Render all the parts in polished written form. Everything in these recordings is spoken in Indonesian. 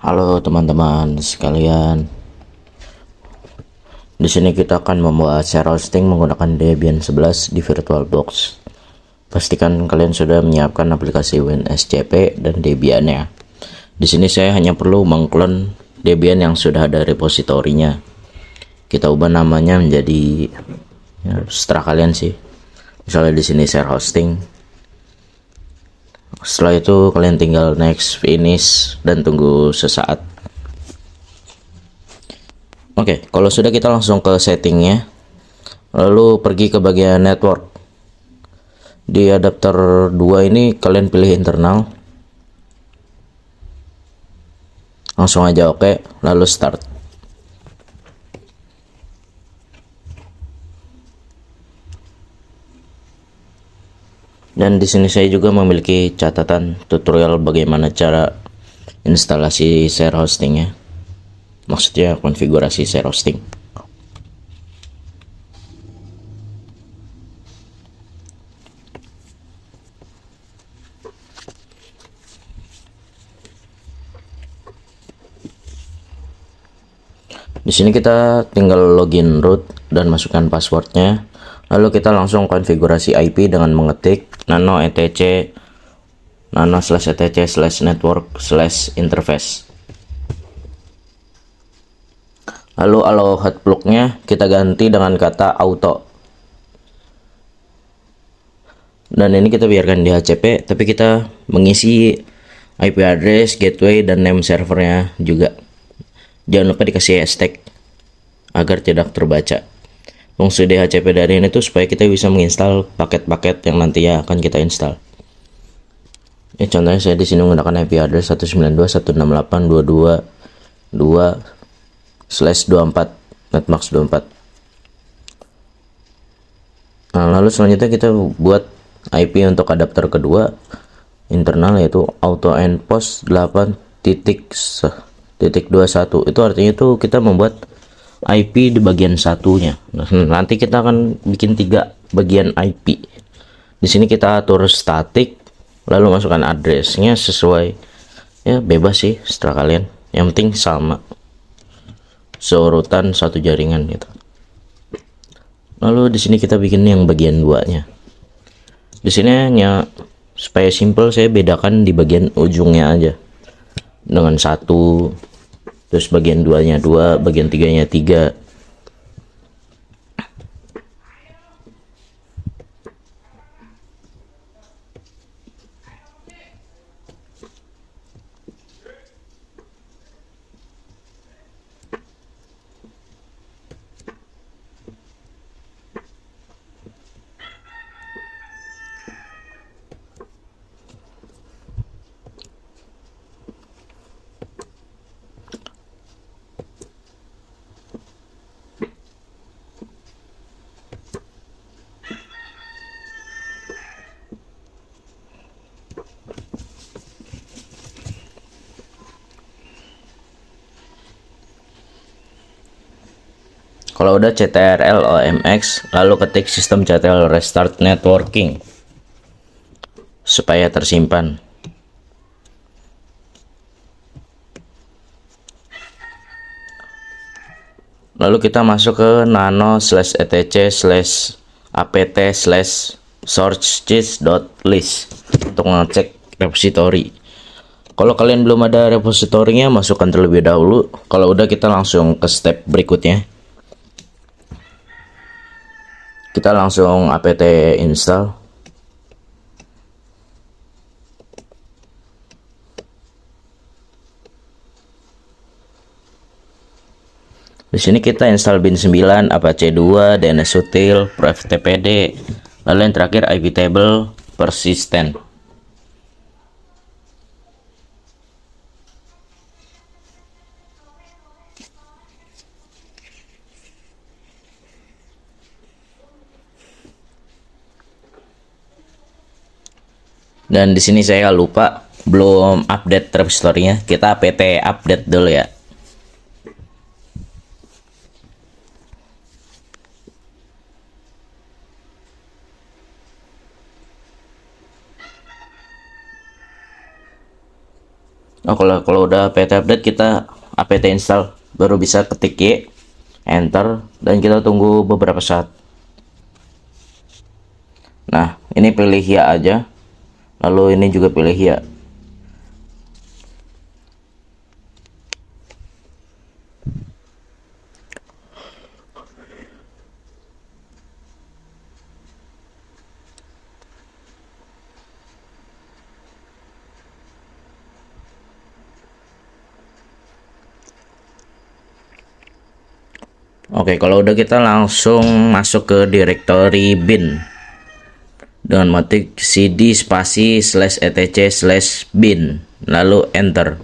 Halo teman-teman sekalian. Di sini kita akan membuat share hosting menggunakan Debian 11 di VirtualBox. Pastikan kalian sudah menyiapkan aplikasi WinSCP dan Debian-nya. Di sini saya hanya perlu mengklon Debian yang sudah ada repositorinya. Kita ubah namanya menjadi terserah kalian sih. Misalnya di sini share hosting. Setelah itu kalian tinggal next, finish, dan tunggu sesaat. Oke, kalau sudah kita langsung ke settingnya, lalu pergi ke bagian network. Di adapter 2 ini kalian pilih internal, langsung aja oke, lalu start. Dan di sini saya juga memiliki catatan tutorial bagaimana cara instalasi share hostingnya, maksudnya konfigurasi share hosting. Di sini kita tinggal login root dan masukkan passwordnya. Lalu kita langsung konfigurasi IP dengan mengetik nano etc nano/etc/network/interface. Lalu allow hotplugnya kita ganti dengan kata auto. Dan ini kita biarkan di HCP, tapi kita mengisi IP address, gateway, dan name servernya juga. Jangan lupa dikasih hashtag agar tidak terbaca. Fungsi DHCP dari ini tuh supaya kita bisa menginstal paket-paket yang nantinya akan kita install. Contohnya saya di sini menggunakan IP address 192.168.222/24 netmax 24. Nah, lalu selanjutnya kita buat IP untuk adapter kedua internal, yaitu auto endpost 8.21. Itu artinya tuh kita membuat IP di bagian satunya. Nanti kita akan bikin 3 bagian IP. Di sini kita atur static, lalu masukkan addressnya sesuai, ya bebas sih setelah kalian. Yang penting sama, seurutan satu jaringan gitu. Lalu di sini kita bikin yang bagian 2-nya. Di sini hanya supaya simple saya bedakan di bagian ujungnya aja dengan 1, terus bagian 2-nya 2, bagian 3-nya 3. Kalau udah ctrl omx, lalu ketik systemctl restart networking supaya tersimpan. Lalu kita masuk ke nano/etc/apt/sources.list untuk mengecek repository. Kalau kalian belum ada repositorinya, masukkan terlebih dahulu. Kalau udah, kita langsung ke step berikutnya. Kita langsung apt install. Di sini kita install bin 9, apache 2, dnsutil, proftpd, lalu yang terakhir iptable persistent. Dan di sini saya lupa belum update repository-nya. Kita apt update dulu ya. Nah, kalau udah apt update, kita apt install, baru bisa ketik Y, enter, dan kita tunggu beberapa saat. Nah, ini pilih ya aja, lalu ini juga pilih ya. Oke, kalau udah, kita langsung masuk ke directory bin dengan mengetik cd spasi /etc/bin, lalu enter.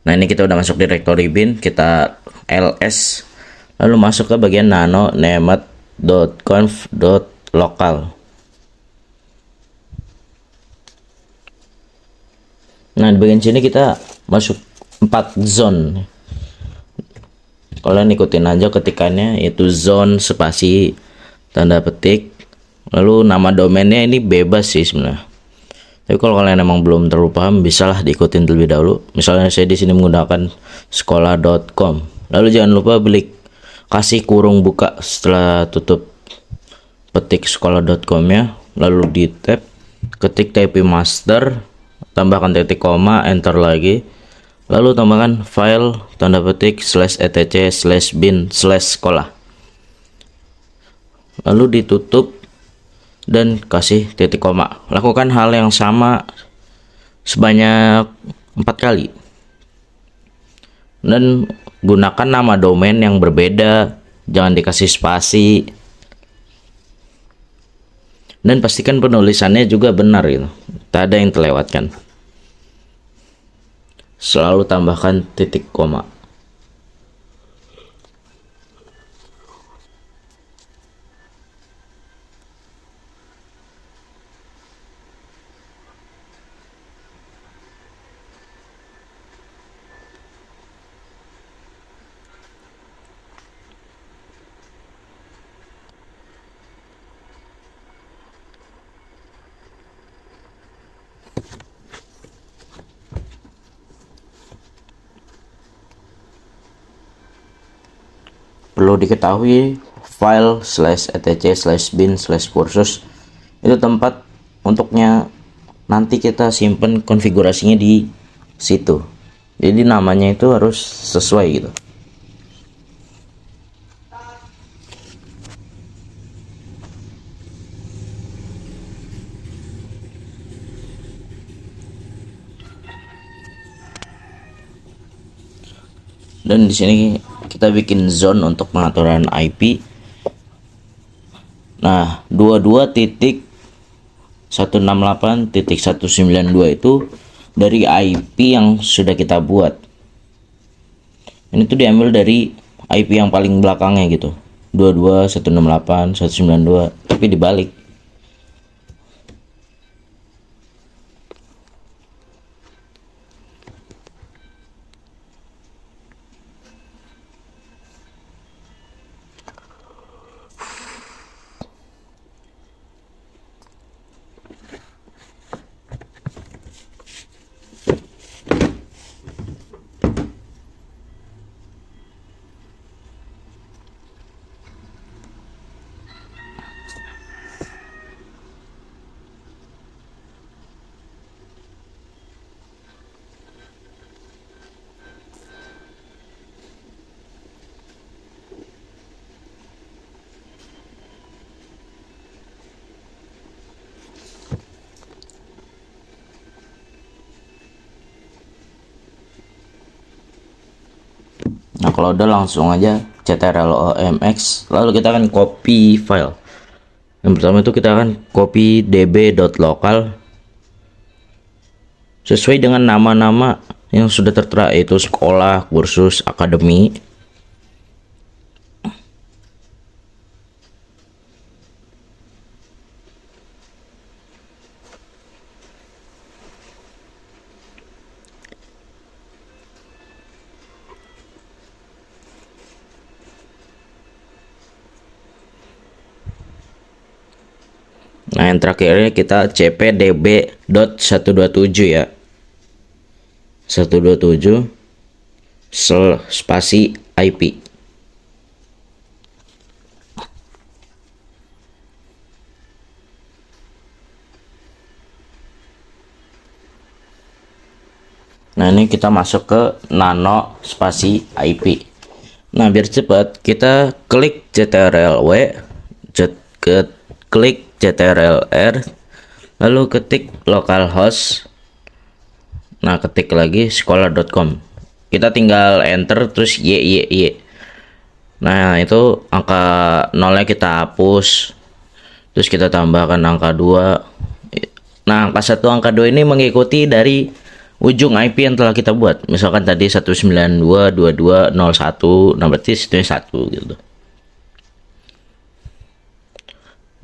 Nah, ini kita udah masuk directory bin, kita ls, lalu masuk ke bagian nano named.conf.local. Nah, di bagian sini kita masuk 4 zone. Kalian ikutin aja ketikannya, yaitu zone spasi tanda petik, lalu nama domainnya ini bebas sih sebenarnya. Tapi kalau kalian emang belum terlalu paham, bisalah diikutin terlebih dahulu. Misalnya saya di sini menggunakan sekolah.com. Lalu jangan lupa kasih kurung buka setelah tutup petik sekolah.com ya. Lalu di tab ketik TP master, tambahkan titik koma, enter lagi. Lalu tambahkan file tanda petik /etc/bin/sekolah. Lalu ditutup dan kasih titik koma. Lakukan hal yang sama sebanyak 4 kali. Dan gunakan nama domain yang berbeda, jangan dikasih spasi. Dan pastikan penulisannya juga benar gitu. Tak ada yang terlewatkan. Selalu tambahkan titik koma. Perlu diketahui, file /etc/bin/kursus itu tempat untuknya nanti kita simpen konfigurasinya di situ. Jadi namanya itu harus sesuai gitu. Dan di sini kita bikin zone untuk pengaturan IP. Nah, 22.168.192 itu dari IP yang sudah kita buat. Ini tuh diambil dari IP yang paling belakangnya gitu. 22.168.192, tapi dibalik. Nah, kalau udah langsung aja ctrl-omx, lalu kita akan copy file. Yang pertama itu kita akan copy db.local sesuai dengan nama-nama yang sudah tertera, yaitu sekolah, kursus, akademi. Nah, yang terakhirnya kita cpdb.127 ya. 127 spasi IP. Nah, ini kita masuk ke nano spasi IP. Nah, biar cepat kita klik CTRL-W, klik CTRL-R, lalu ketik localhost. Nah, ketik lagi sekolah.com. Kita tinggal enter terus y. Nah, itu angka 0-nya kita hapus. Terus kita tambahkan angka 2. Nah, angka 1, angka 2 ini mengikuti dari ujung IP yang telah kita buat. Misalkan tadi 192.22.01, nah berarti situnya 1 gitu.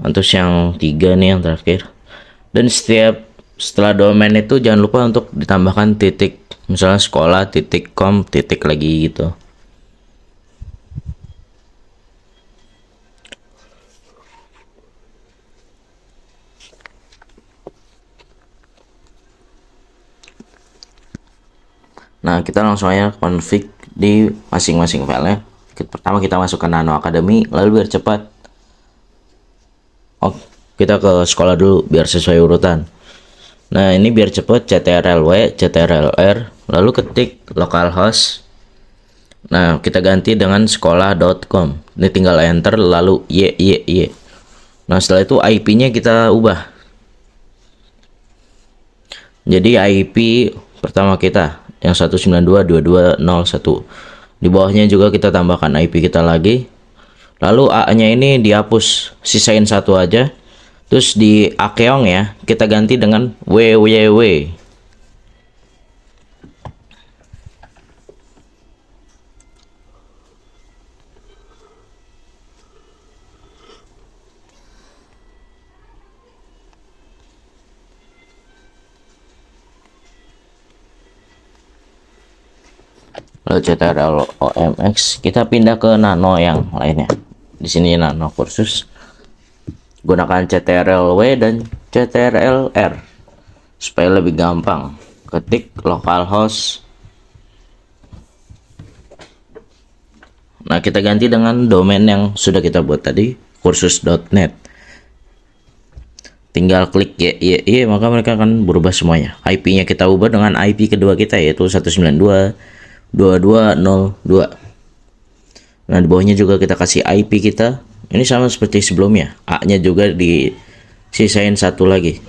Nah, terus yang 3 nih yang terakhir. Dan setelah domain itu jangan lupa untuk ditambahkan titik, misalnya sekolah titik com titik lagi gitu. Nah, kita langsung aja config di masing-masing filenya. Pertama kita masukkan Nano Academy, lalu biar cepat, kita ke sekolah dulu biar sesuai urutan. Nah, ini biar cepat CTRL-W, CTRL-R, lalu ketik localhost. Nah, kita ganti dengan sekolah.com. Ini tinggal enter lalu y. Nah, setelah itu IP-nya kita ubah. Jadi IP pertama kita yang 192.22.01. Di bawahnya juga kita tambahkan IP kita lagi. Lalu A-nya ini dihapus, sisain 1 aja. Terus di Akeong ya, kita ganti dengan www. Lalu CTRL OMX, kita pindah ke nano yang lainnya. Di sini nano kursus. Gunakan CTRL-W dan CTRL-R supaya lebih gampang. Ketik localhost. Nah, kita ganti dengan domain yang sudah kita buat tadi, kursus.net. Tinggal klik y, maka mereka akan berubah semuanya. IP-nya kita ubah dengan IP kedua kita, yaitu 192.22.02. Nah, di bawahnya juga kita kasih IP kita. Ini sama seperti sebelumnya. A-nya juga disisain 1 lagi.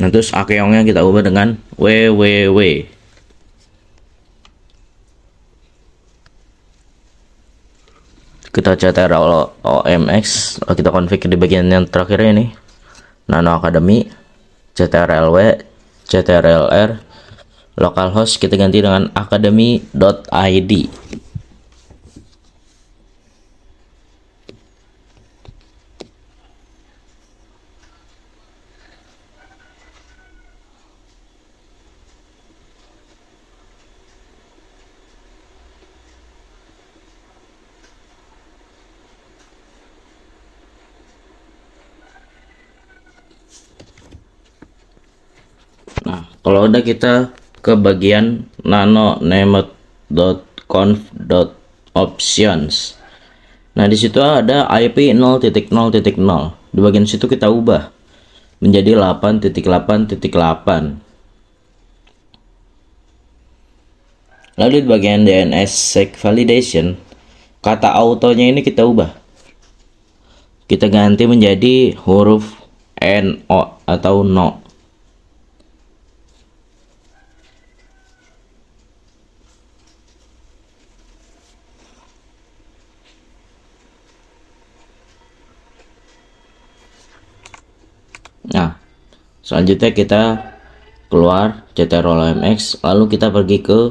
Nah, terus Akeongnya kita ubah dengan www. Kita CTRL OMX, kita config di bagian yang terakhir ini. Nano Academy, CTRL-W, CTRL-R, localhost kita ganti dengan academy.id. Nah, kalau udah kita ke bagian nano named.conf.options. Nah, di situ ada IP 0.0.0. Di bagian situ kita ubah menjadi 8.8.8. Lalu di bagian DNS Sec Validation, kata autonya ini kita ubah. Kita ganti menjadi huruf NO atau no. Nah, selanjutnya kita keluar CTRL OMX, lalu kita pergi ke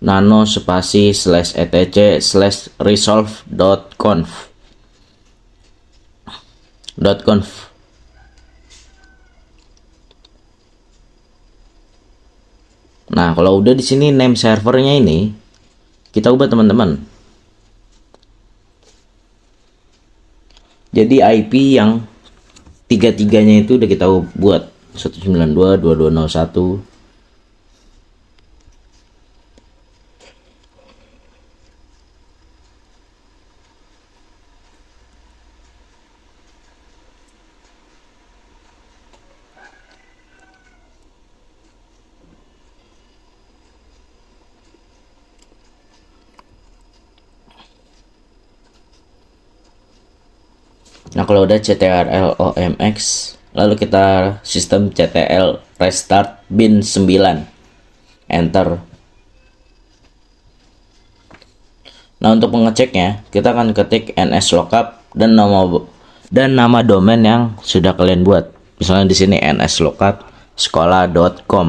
nano spasi /etc/resolve.conf. Nah, kalau udah di sini name servernya ini kita ubah, teman-teman. Jadi IP yang tiga-tiganya itu udah kita buat. 192.2201. Nah, kalau udah CTRL OMX, lalu kita sistem CTL restart bin 9, enter. Nah, untuk mengeceknya, kita akan ketik nslookup dan nama domain yang sudah kalian buat. Misalnya di sini nslookup sekolah.com.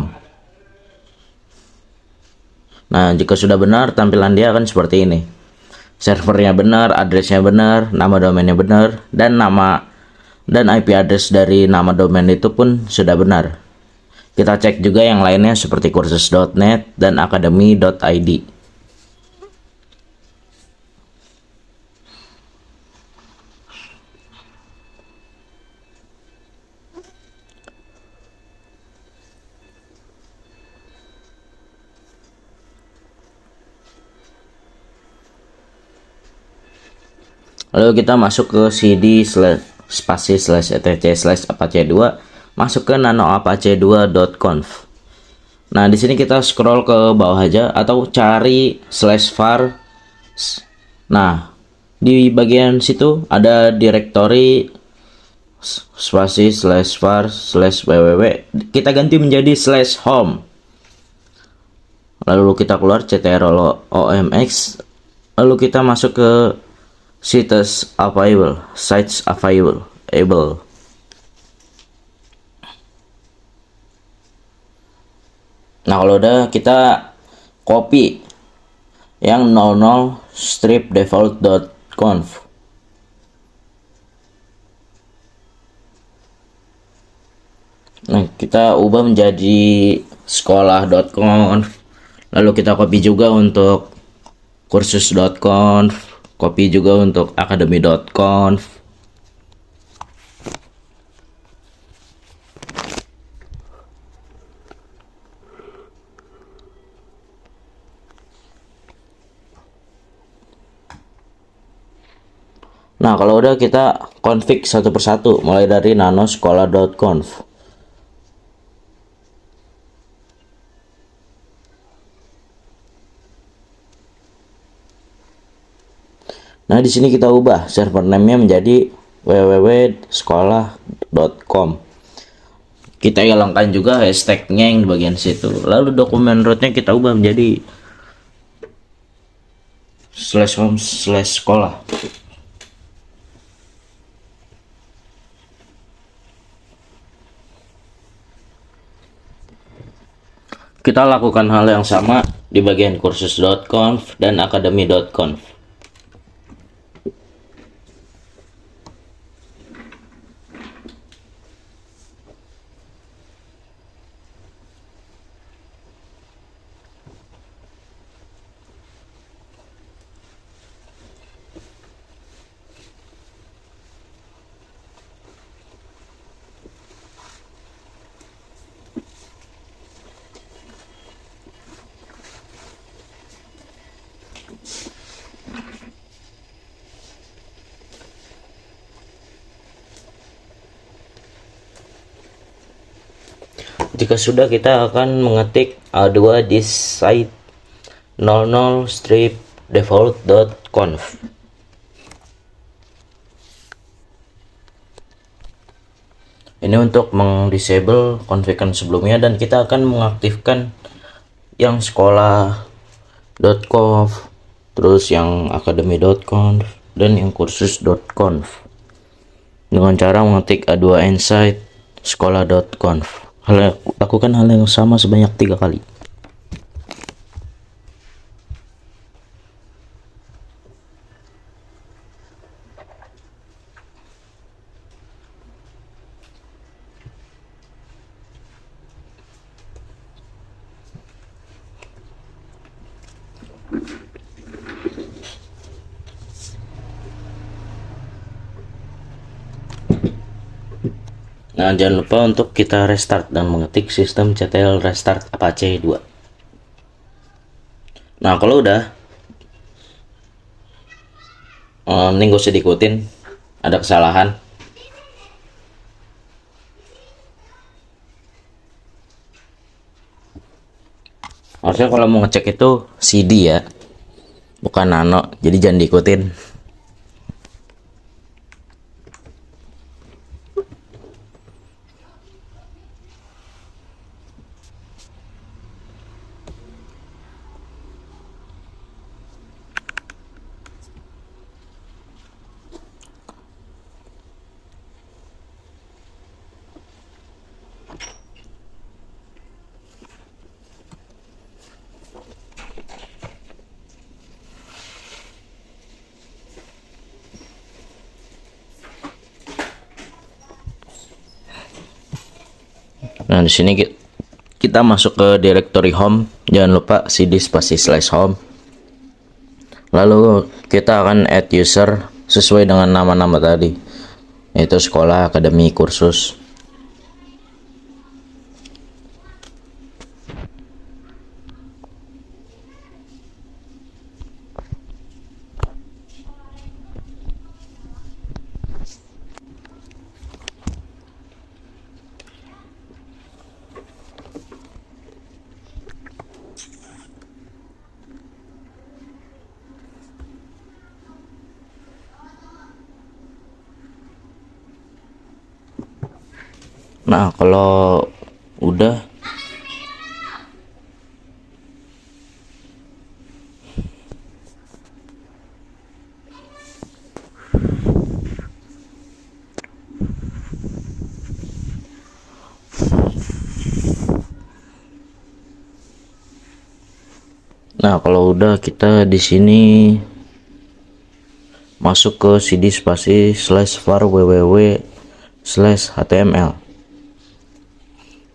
Nah, jika sudah benar, tampilan dia akan seperti ini. Servernya benar, addressnya benar, nama domainnya benar, dan IP address dari nama domain itu pun sudah benar. Kita cek juga yang lainnya seperti kursus.net dan academy.id. Lalu kita masuk ke cd spasi /etc/apache2, masuk ke nanoapache2.conf. Nah, di sini kita scroll ke bawah aja atau cari /var. Nah, di bagian situ ada directory spasi /var /www. Kita ganti menjadi /home. Lalu kita keluar CTRL OMX. Lalu kita masuk ke sites available. Nah, kalau udah, kita copy yang 00 strip default.conf. Nah, kita ubah menjadi sekolah.conf. Lalu kita copy juga untuk kursus.conf, copy juga untuk academy.conf. Nah, kalau udah, kita config satu persatu mulai dari nanosekolah.conf. Nah, di sini kita ubah server name-nya menjadi www.sekolah.com. Kita hilangkan juga hashtag-nya yang di bagian situ. Lalu dokumen root-nya kita ubah menjadi /home/sekolah. Kita lakukan hal yang sama di bagian kursus.conf dan academy.conf. Jika sudah, kita akan mengetik a2 di site 00 strip default.conf. Ini untuk mengdisable config sebelumnya, dan kita akan mengaktifkan yang sekolah.conf, terus yang academy.conf, dan yang kursus.conf dengan cara mengetik a2 inside sekolah.conf. Lakukan hal yang sama sebanyak 3 kali. Nah, jangan lupa untuk kita restart dan mengetik sistem CTL restart Apache 2. Nah, kalau udah, mending gak usah diikutin, ada kesalahan. Harusnya kalau mau ngecek itu CD ya, bukan nano, jadi jangan diikutin. Nah, di sini kita masuk ke directory home, jangan lupa cd spasi slash home. Lalu kita akan add user sesuai dengan nama-nama tadi, yaitu sekolah, akademi, kursus. Nah, kalau udah, kita di sini masuk ke cd spasi slash var www slash html.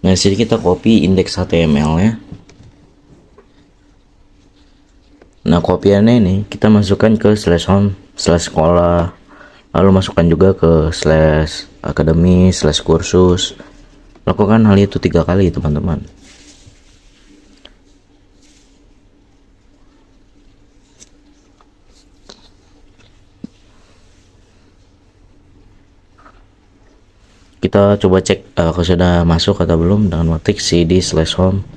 Nah, di sini kita copy indeks HTML nya. Nah, kopiannya ini kita masukkan ke slash home slash sekolah, lalu masukkan juga ke slash akademi slash kursus. Lakukan hal itu 3 kali, teman-teman. Kita coba cek kalau sudah masuk atau belum dengan mengetik cd slash home.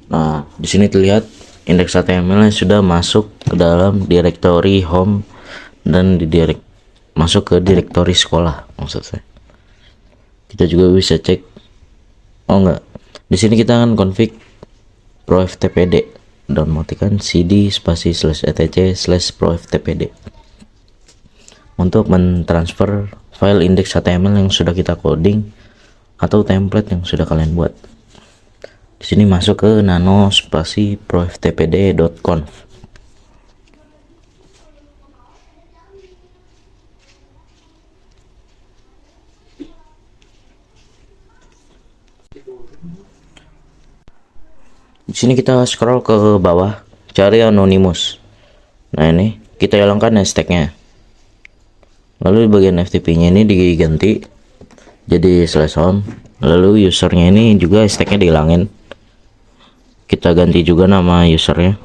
Nah, di sini terlihat indeks HTML sudah masuk ke dalam directory home dan masuk ke directory sekolah, maksud saya. Kita juga bisa cek. Oh enggak. Di sini kita akan config proftpd dan matikan cd spasi slash etc slash proftpd untuk mentransfer file indeks HTML yang sudah kita coding atau template yang sudah kalian buat. Di sini masuk ke nano spasi proftpd.conf. Di sini kita scroll ke bawah, cari anonymous. Nah, ini kita hilangkan hashtagnya. Lalu di bagian FTP-nya ini diganti jadi slash home. Lalu usernya ini juga hashtagnya dihilangin. Kita ganti juga nama usernya.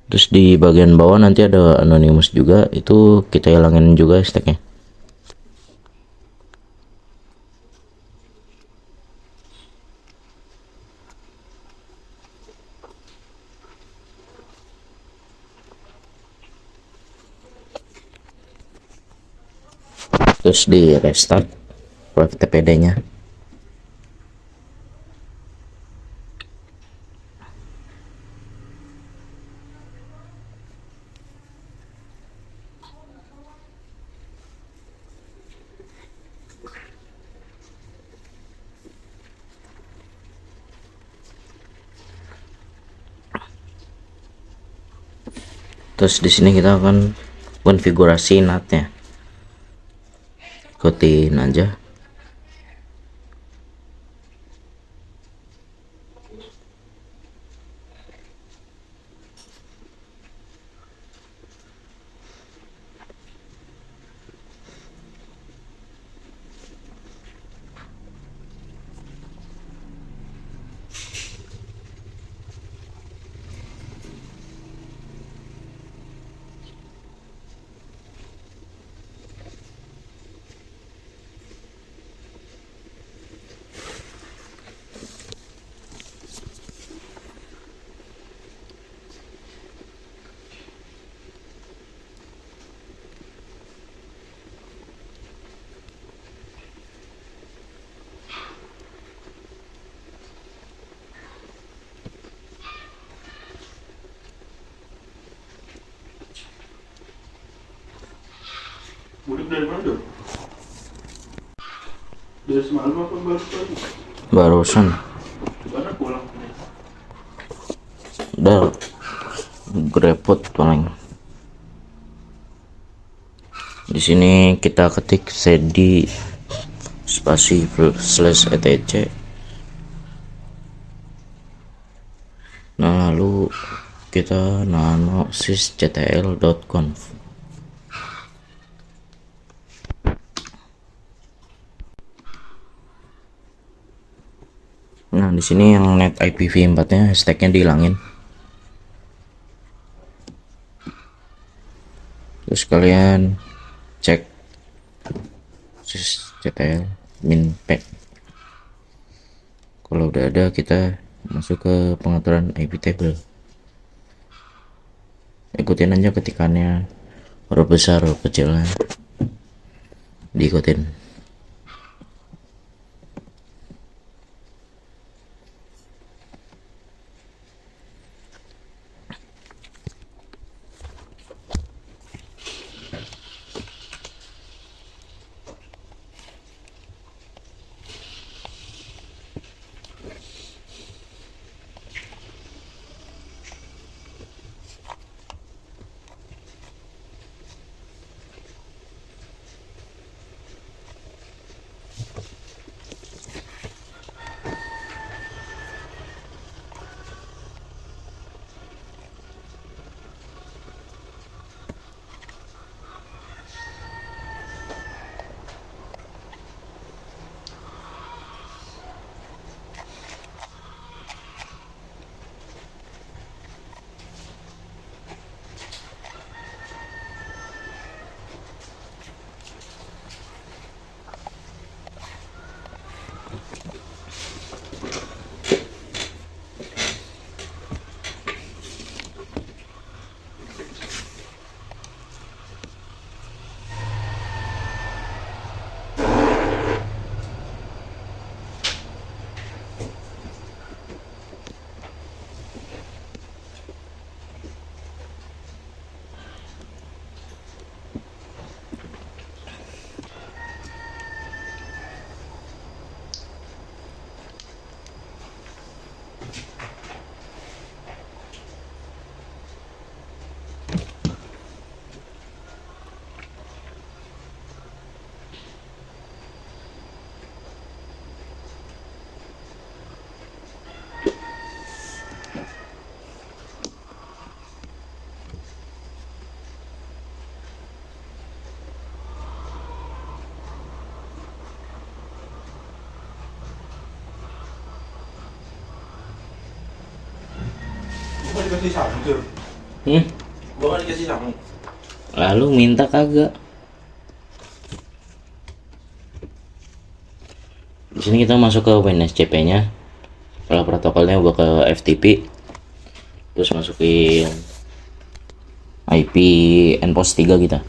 Terus di bagian bawah nanti ada anonymous juga, itu kita hilangin juga hashtagnya. Terus di restart FTPD nya. Terus di sini kita akan konfigurasi NAT-nya. Ikutin aja. Mudik dari mana dong? Dari semalam apa baru pagi? Barusan. Karena pulang. Udah grepot paling. Di sini kita ketik sedi spasi slash etc. Nah, lalu kita nano sysctl.conf. Nah, di sini yang net IPv4-nya hashtagnya dihilangin. Terus kalian cek sysctl min-pack. Kalau udah ada, kita masuk ke pengaturan IP table. Ikutin aja ketikannya, huruf besar, huruf kecilnya diikutin. Gua dikasih salam tuh. Gua kan dikasih salam. Lalu minta kagak. Di sini kita masuk ke WNSCP-nya. Kalau protokolnya gua ke FTP. Terus masukin IP endpost 3 kita.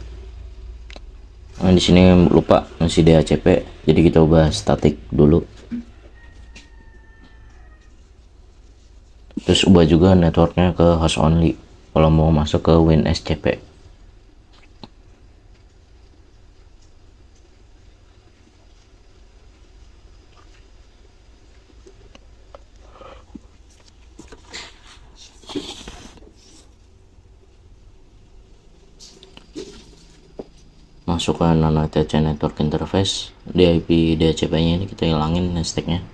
Nah, di sini lupa masih DHCP, jadi kita ubah static dulu. Terus ubah juga networknya ke host only kalau mau masuk ke WinSCP. Masuk ke nano TC network interface, di IP DHCP nya ini kita hilangin stacknya,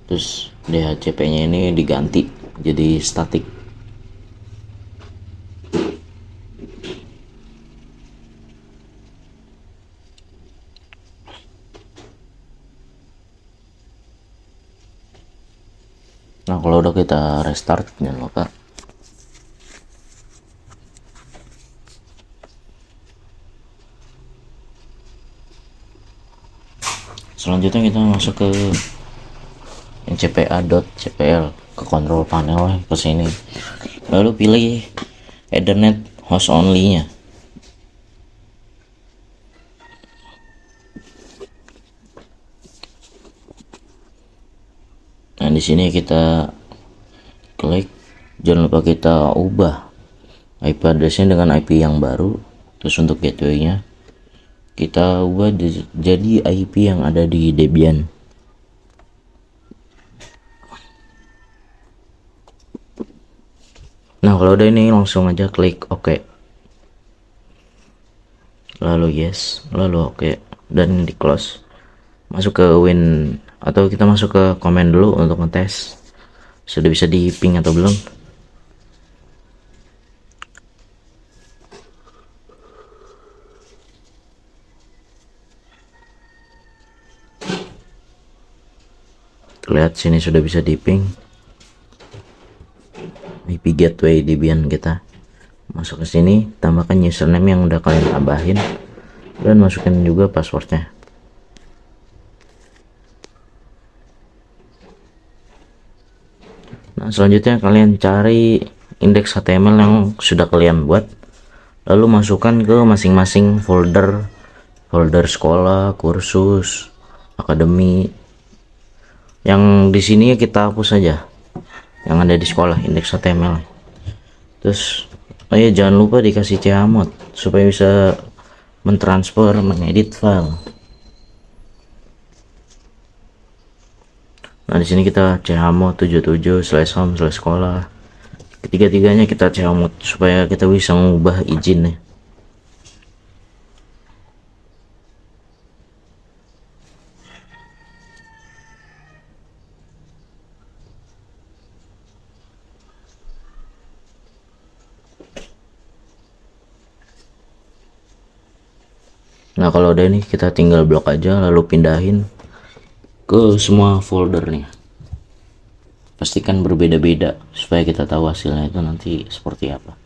terus DHCP nya ini diganti jadi static. Nah, kalau udah kita restart, jangan lupa selanjutnya kita masuk ke ncpa.cpl, ke control panel ke sini, lalu pilih Ethernet host only nya. Nah, di sini kita klik, jangan lupa kita ubah IP addressnya dengan IP yang baru. Terus untuk gateway nya kita ubah jadi IP yang ada di Debian. Nah kalau udah ini langsung aja klik OK, lalu yes, lalu OK, dan di close. Masuk ke win atau kita masuk ke komen dulu untuk ngetes sudah bisa di ping atau belum. Lihat sini sudah bisa di ping. IP gateway Debian kita. Masuk ke sini, tambahkan username yang udah kalian tambahin dan masukin juga passwordnya. Nah selanjutnya kalian cari indeks HTML yang sudah kalian buat, lalu masukkan ke masing-masing folder sekolah, kursus, akademi. Yang di sini kita hapus saja yang ada di sekolah, indeks HTML. Terus ya jangan lupa dikasih chmod supaya bisa mentransfer, mengedit file. Nah di sini kita chmod 77/home/sekolah. Ketiga-tiganya kita chmod supaya kita bisa mengubah izinnya. Nah kalau udah ini kita tinggal blok aja lalu pindahin ke semua foldernya. Pastikan berbeda-beda supaya kita tahu hasilnya itu nanti seperti apa.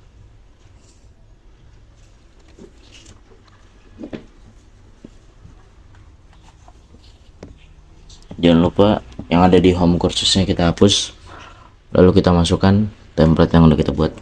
Jangan lupa yang ada di home kursusnya kita hapus, lalu kita masukkan template yang udah kita buat.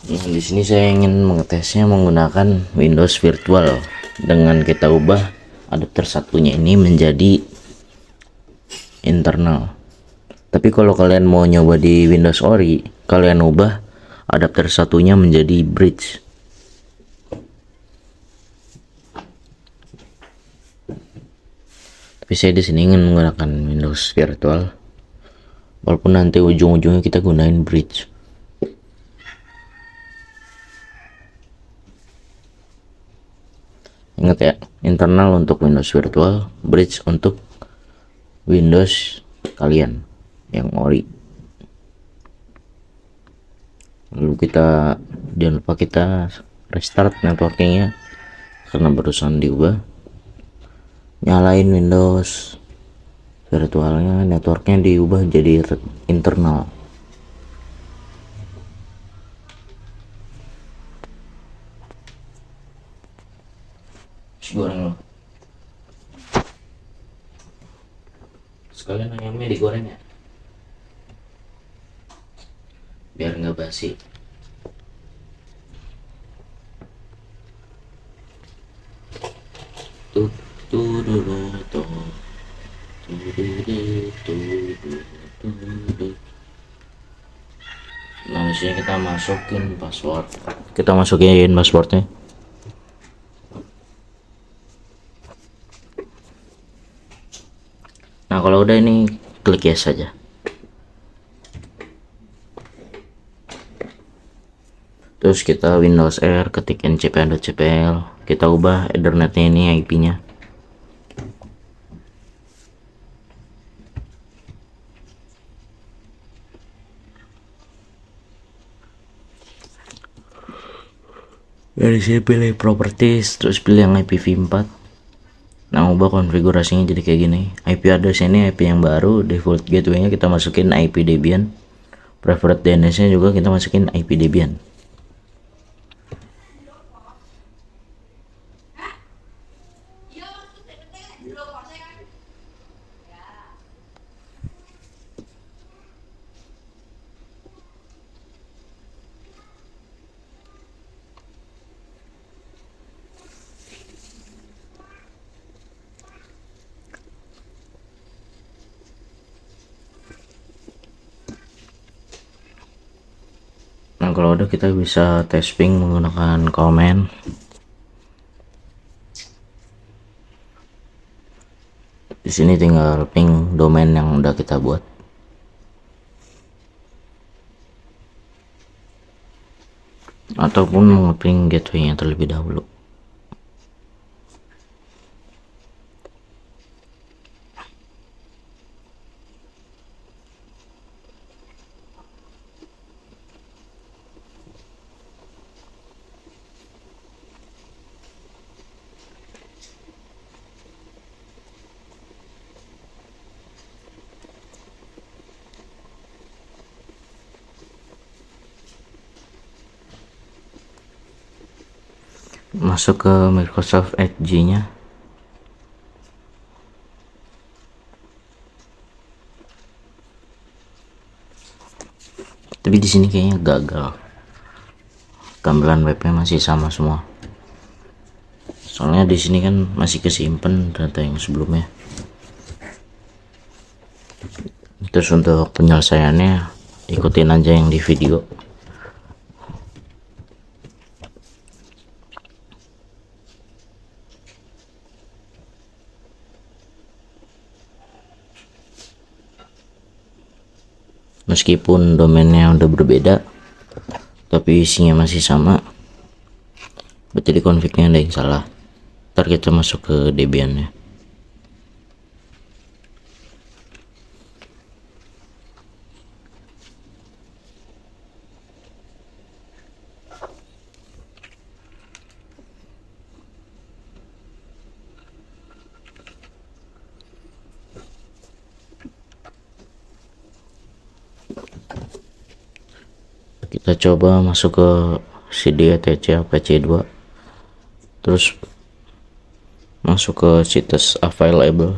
Nah, di sini saya ingin mengetesnya menggunakan Windows Virtual dengan kita ubah adapter satunya ini menjadi internal. Tapi kalau kalian mau nyoba di Windows Ori, kalian ubah adapter satunya menjadi bridge. Tapi saya di sini ingin menggunakan Windows Virtual, walaupun nanti ujung-ujungnya kita gunain bridge. Ingat ya, internal untuk Windows Virtual, bridge untuk Windows kalian yang ori. Lalu kita jangan lupa kita restart networkingnya karena barusan diubah. Nyalain Windows virtualnya, networknya diubah jadi internal. Goreng loh. Sekalian ayamnya digoreng ya, biar nggak basi. Nah di sini kita masukin password. Kita masukin passwordnya. Nah kalau udah ini klik yes saja. Terus kita Windows R, ketik ncpl.cpl, kita ubah ethernetnya ini IP-nya. Dari sini pilih properties, terus pilih yang IPv4. Nah ubah konfigurasinya jadi kayak gini. IP address ini IP yang baru, default gateway-nya kita masukin IP Debian, preferred DNS-nya juga kita masukin IP Debian. Nah, kalau udah kita bisa tes ping menggunakan command. Di sini tinggal ping domain yang udah kita buat. Ataupun mengeping gateway-nya terlebih dahulu. Masuk ke Microsoft Edge-nya. Tapi di sini kayaknya gagal. Tampilan webnya masih sama semua. Soalnya di sini kan masih kesimpan data yang sebelumnya. Terus untuk penyelesaiannya ikutin aja yang di video. Meskipun domainnya udah berbeda, tapi isinya masih sama, berarti di config-nya ada yang salah. Ntar kita masuk ke Debian-nya. Kita coba masuk ke cd etc pc2, terus masuk ke situs available.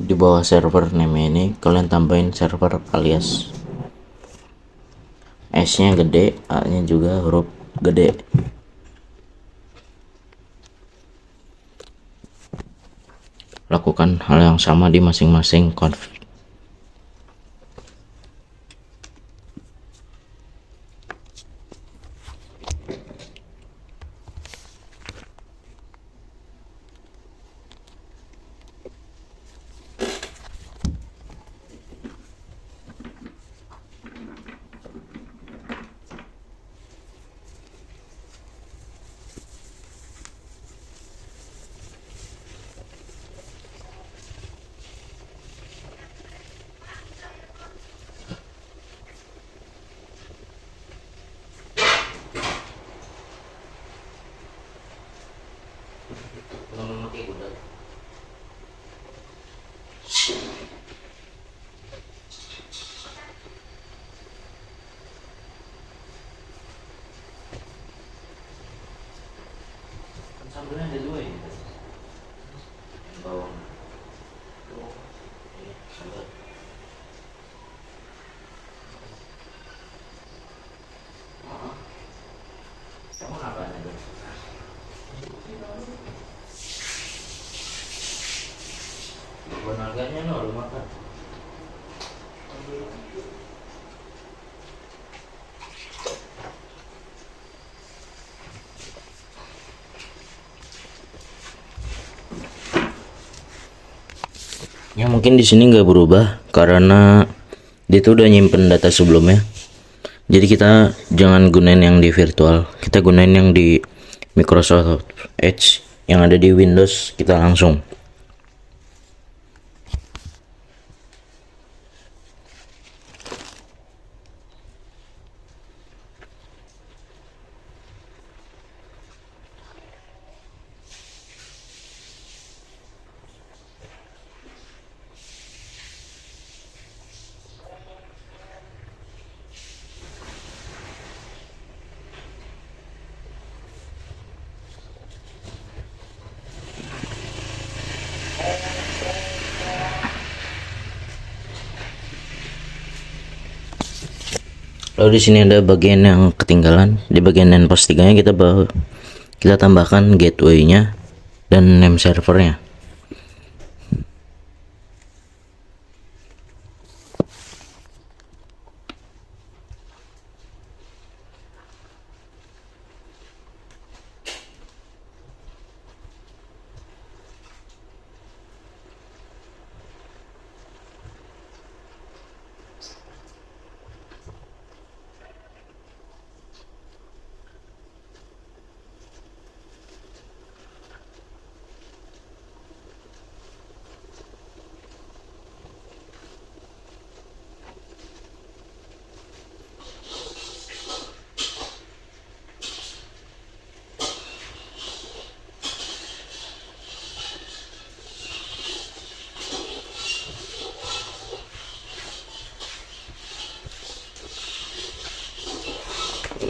Di bawah server name ini kalian tambahin server alias, S nya gede, A nya juga huruf gede. Lakukan hal yang sama di masing-masing config. Sambelnya ada dua ya, bawang. Ini sambal. Kamu ngapain aja? Buat harganya no, lu makan. Ya mungkin di sini nggak berubah karena dia tuh udah nyimpen data sebelumnya. Jadi kita jangan gunain yang di virtual, kita gunain yang di Microsoft Edge yang ada di Windows, kita langsung. Lalu di sini ada bagian yang ketinggalan, di bagian NPOS 3-nya kita tambahkan gateway-nya dan name servernya.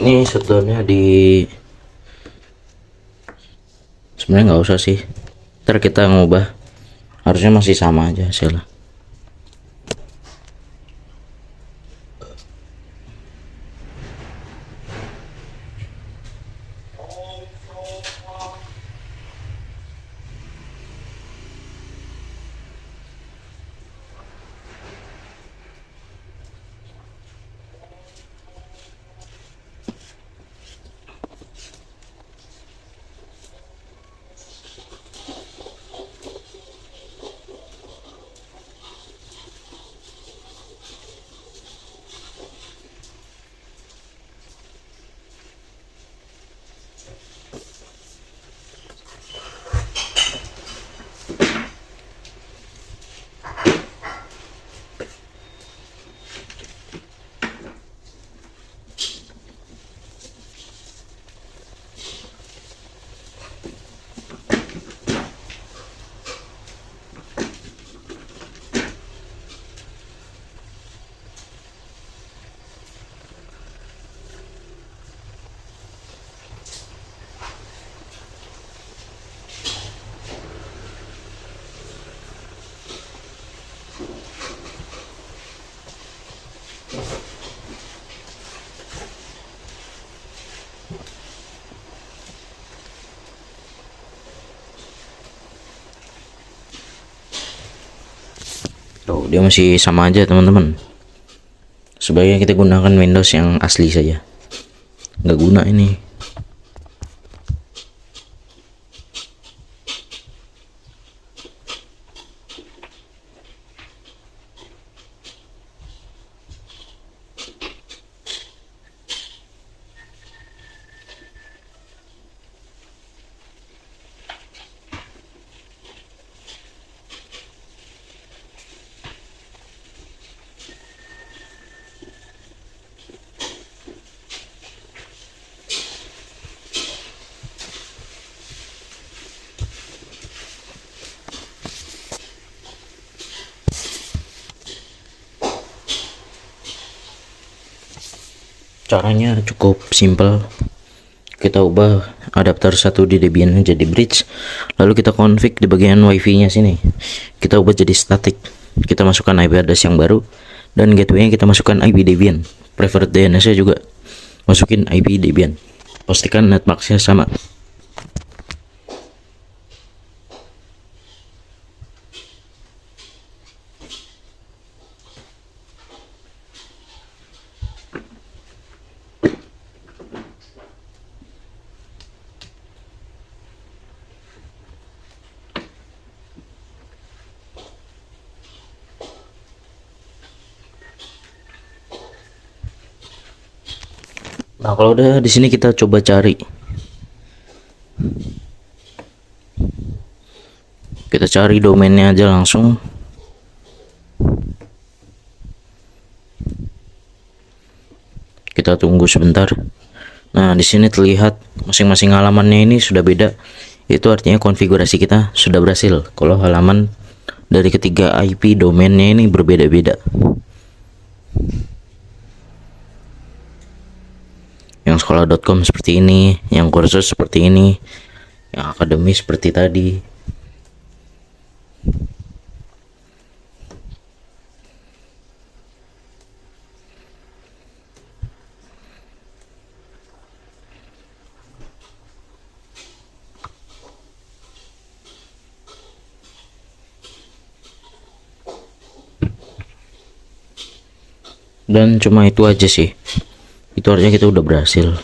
Ini shutdownnya sebenarnya nggak usah sih, ntar kita ngubah, harusnya masih sama aja hasilnya. Tuh, dia masih sama aja teman-teman. Sebaiknya kita gunakan Windows yang asli saja, nggak guna ini. Caranya cukup simple. Kita ubah adapter satu di Debian jadi bridge, lalu kita config di bagian wifi nya sini, kita ubah jadi static, kita masukkan IP address yang baru, dan gateway nya kita masukkan IP Debian, preferred DNS nya juga masukin IP Debian, pastikan netmask nya sama. Nah, kalau udah di sini kita coba cari. Kita cari domainnya aja langsung. Kita tunggu sebentar. Nah, di sini terlihat masing-masing halamannya ini sudah beda. Itu artinya konfigurasi kita sudah berhasil. Kalau halaman dari ketiga IP domainnya ini berbeda-beda. Yang sekolah.com seperti ini, yang kursus seperti ini, yang akademi seperti tadi. Dan cuma itu aja sih. Itu artinya kita udah berhasil.